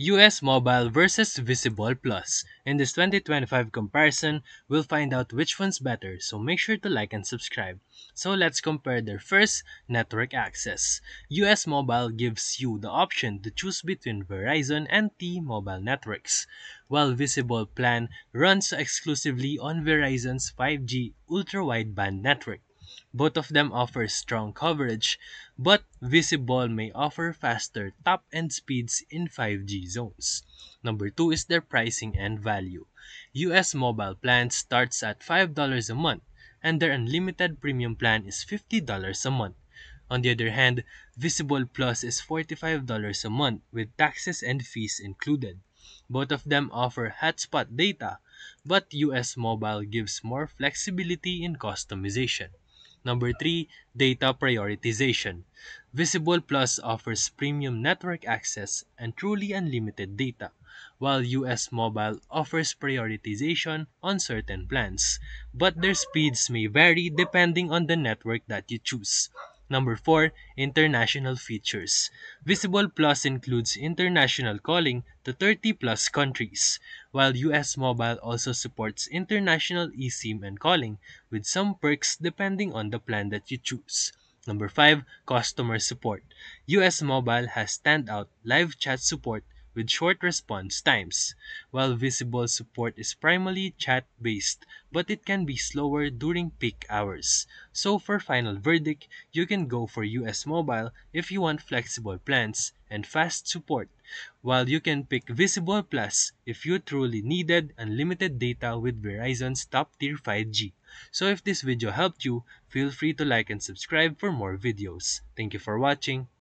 US Mobile versus Visible Plus. In this 2025 comparison, we'll find out which one's better, so make sure to like and subscribe. So let's compare their first network access. US Mobile gives you the option to choose between Verizon and T-Mobile networks, while Visible Plan runs exclusively on Verizon's 5G ultra-wideband network. Both of them offer strong coverage, but Visible may offer faster top-end speeds in 5G zones. Number 2 is their pricing and value. US mobile plan starts at $5 a month, and their unlimited premium plan is $50 a month. On the other hand, Visible Plus is $45 a month with taxes and fees included. Both of them offer hotspot data, but US Mobile gives more flexibility in customization. Number 3, data prioritization. Visible Plus offers premium network access and truly unlimited data, while US Mobile offers prioritization on certain plans, but their speeds may vary depending on the network that you choose. Number 4, international features. Visible Plus includes international calling to 30 plus countries, while US Mobile also supports international eSIM and calling with some perks depending on the plan that you choose. Number 5, customer support. US Mobile has standout live chat support with short response times, while Visible support is primarily chat-based, but it can be slower during peak hours. So for final verdict, you can go for US Mobile if you want flexible plans and fast support, while you can pick Visible Plus if you truly needed unlimited data with Verizon's top-tier 5G. So if this video helped you, feel free to like and subscribe for more videos. Thank you for watching.